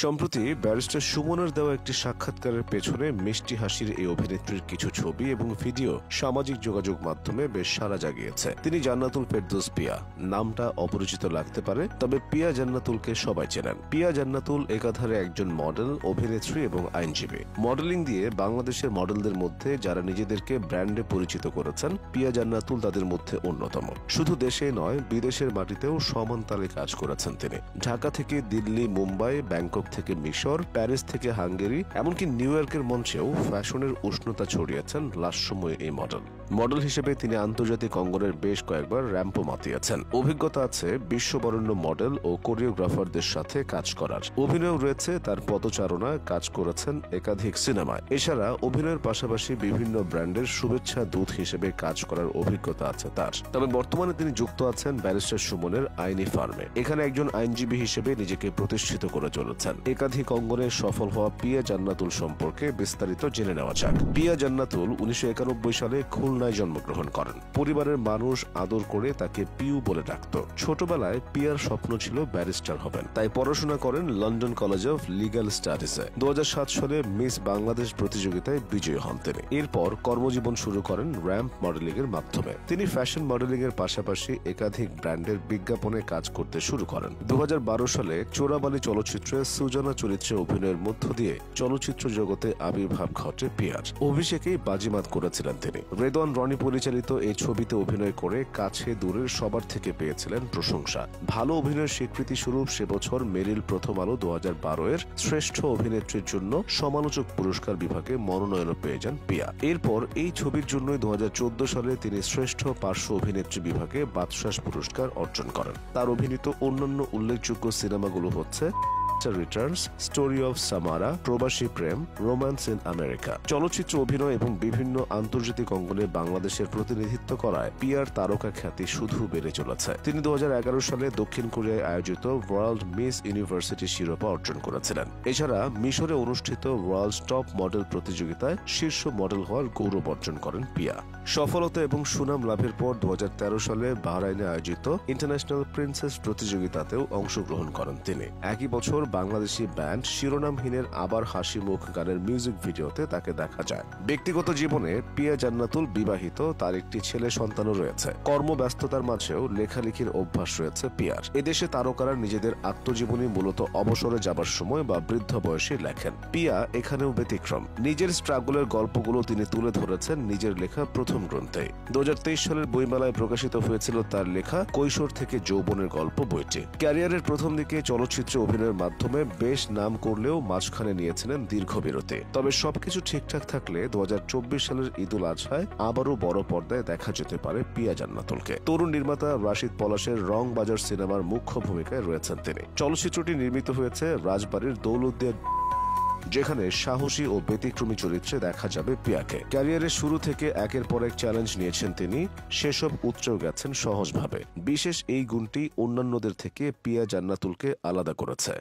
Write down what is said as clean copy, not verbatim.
সম্প্রতি ব্যারিস্টার সুমনের দেওয়া একটি সাক্ষাৎকারের পেছনে মিষ্টি হাসির এই অভিনেত্রীর কিছু ছবি এবং ভিডিও সামাজিক যোগাযোগ মাধ্যমে বেশ সাড়া জাগিয়েছে। তিনি জান্নাতুল ফেরদৌস পিয়া। নামটা অপরিচিত লাগতে পারে, তবে পিয়া জান্নাতুলকে সবাই চেনেন। পিয়া জান্নাতুল একাধারে একজন মডেল, অভিনেত্রী এবং আইনজীবী। মডেলিং দিয়ে বাংলাদেশের মডেলদের মধ্যে যারা নিজেদেরকে ব্র্যান্ডে পরিচিত করেছেন, পিয়া জান্নাতুল তাদের মধ্যে অন্যতম। শুধু দেশে নয়, বিদেশের মাটিতেও সমান তালে কাজ করেছেন তিনি। ঢাকা থেকে দিল্লি, মুম্বাই, ব্যাংকক থেকে মিশর, প্যারিস থেকে হাঙ্গেরি, এমনকি নিউ ইয়র্কের মঞ্চেও ফ্যাশনের উষ্ণতা ছড়িয়েছেন লাস্যময় এই মডেল। মডেল হিসেবে তিনি আন্তর্জাতিক অঙ্গনের বেশ কয়েকবার র্যাম্পও মাতিয়েছেন। অভিজ্ঞতা আছে বিশ্ববরেণ্য মডেল ও কোরিওগ্রাফারদের সাথে কাজ করার। অভিনয় রয়েছে তার পদচারণা, কাজ করেছেন একাধিক সিনেমায়। এছাড়া অভিনয়ের পাশাপাশি বিভিন্ন ব্র্যান্ডের শুভেচ্ছা দূত হিসেবে কাজ করার অভিজ্ঞতা আছে তার। তবে বর্তমানে তিনি যুক্ত আছেন ব্যারিস্টার সুমনের আইনি ফার্মে। এখানে একজন আইনজীবী হিসেবে নিজেকে প্রতিষ্ঠিত করে চলেছেন। একাধিক অঙ্গনে সফল হওয়া পিয়া জান্নাতুল সম্পর্কে বিস্তারিত জেনে নেওয়া যাক। পিয়া জান্নাতুল 1991 সালে খুলনায় জন্মগ্রহণ করেন। পরিবারের মানুষ আদর করে তাকে পিউ বলে ডাকত। ছোটবেলায় পিয়ার স্বপ্ন ছিল ব্যারিস্টার হবেন, তাই পড়াশোনা করেন লন্ডন কলেজ অফ লিগ্যাল স্টাডিজে। 2007 সালে মিস বাংলাদেশ প্রতিযোগিতায় বিজয়ী হন তিনি। এরপর কর্মজীবন শুরু করেন র্যাম্প মডেলিং এর মাধ্যমে। তিনি ফ্যাশন মডেলিং এর পাশাপাশি একাধিক ব্র্যান্ডের বিজ্ঞাপনে কাজ করতে শুরু করেন। 2012 সালে চোরাবালি চলচ্চিত্রে সুজানা চরিত্রে অভিনয়ের মধ্য দিয়ে চলচ্চিত্র জগতে আবির্ভাব ঘটে পিয়ার। অভিষেকেই বাজিমাত করেছিলেন তিনি। রেদওয়ান রনি পরিচালিত এই ছবিতে অভিনয় করে কাছে দূরের সবার থেকে পেয়েছিলেন প্রশংসা। ভালো অভিনয়ের স্বীকৃতি স্বরূপ সে বছর মেরিল প্রথম আলো 2012-এর শ্রেষ্ঠ অভিনেত্রীর জন্য সমালোচক পুরস্কার বিভাগে মনোনয়ন পেয়ে যান পিয়া। এরপর এই ছবির জন্যই 2014 সালে তিনি শ্রেষ্ঠ পার্শ্ব অভিনেত্রী বিভাগে বাদশাহ পুরস্কার অর্জন করেন। তার অভিনীত অন্যান্য উল্লেখযোগ্য সিনেমাগুলো হচ্ছে রিটার্নস, স্টোরি অফ সামারা, প্রবাসী প্রেম, রোম্যান্স ইন আমেরিকা। চলচ্চিত্র অভিনয় এবং বিভিন্ন আন্তর্জাতিক অঙ্গনে বাংলাদেশের প্রতিনিধিত্ব করায় পিয়ার তারকা খ্যাতি শুধু বেড়ে চলেছে। তিনি 2011 সালে দক্ষিণ কোরিয়ায় আয়োজিত ওয়ার্ল্ড মিস ইউনিভার্সিটি শিরোপা অর্জন করেছিলেন। এছাড়া মিশরে অনুষ্ঠিত ওয়ার্ল্ড টপ মডেল প্রতিযোগিতায় শীর্ষ মডেল হওয়ার গৌরব অর্জন করেন পিয়া। সফলতা এবং সুনাম লাভের পর 2013 সালে বাহরাইনে আয়োজিত ইন্টারন্যাশনাল প্রিন্সেস প্রতিযোগিতাতেও অংশগ্রহণ করেন তিনি। একই বছর বাংলাদেশি ব্যান্ড শিরোনামহীনের আবার হাসি মুখ গানের মিউজিক ভিডিওতে তাকে দেখা যায়। ব্যক্তিগত জীবনে পিয়া জান্নাতুল বিবাহিত, তার একটি ছেলে সন্তানও রয়েছে। কর্মব্যস্ততার মাঝেও লেখালেখির অভ্যাস রয়েছে পিয়ার। এদেশে তারকারা নিজেদের আত্মজীবনী মূলত অবসরে যাবার সময় বা বৃদ্ধ বয়সে লেখেন। পিয়া এখানেও ব্যতিক্রম। নিজের স্ট্রাগলের গল্পগুলো তিনি তুলে ধরেছেন নিজের লেখা প্রথম গ্রন্থে। 2023 সালের বইমেলায় প্রকাশিত হয়েছিল তার লেখা কৈশোর থেকে যৌবনের গল্প বইটি। ক্যারিয়ারের প্রথম দিকে চলচ্চিত্রে অভিনয়ের মাধ্যমে বেশ নাম করলেও মাঝখানে নিয়েছিলেন দীর্ঘ বিরতি। তবে সবকিছু ঠিকঠাক থাকলে 2024 সালের ঈদুল আজহায় আবারও বড় পর্দায় দেখা যেতে পারে পিয়া জান্নাতুলকে। তরুণ নির্মাতা রাশিদ পলাশের রং বাজার সিনেমার মুখ্য ভূমিকায় রয়েছেন তিনি। চলচ্চিত্রটি নির্মিত হয়েছে রাজবাড়ির দৌলতদিয়া, যেখানে সাহসী ও ব্যতিক্রমী চরিত্রে দেখা যাবে পিয়াকে। ক্যারিয়ারের শুরু থেকে একের পর এক চ্যালেঞ্জ নিয়েছেন তিনি, সেসব উৎরেও গেছেন সহজভাবে। বিশেষ এই গুণটি অন্যান্যদের থেকে পিয়া জান্নাতুলকে আলাদা করেছে।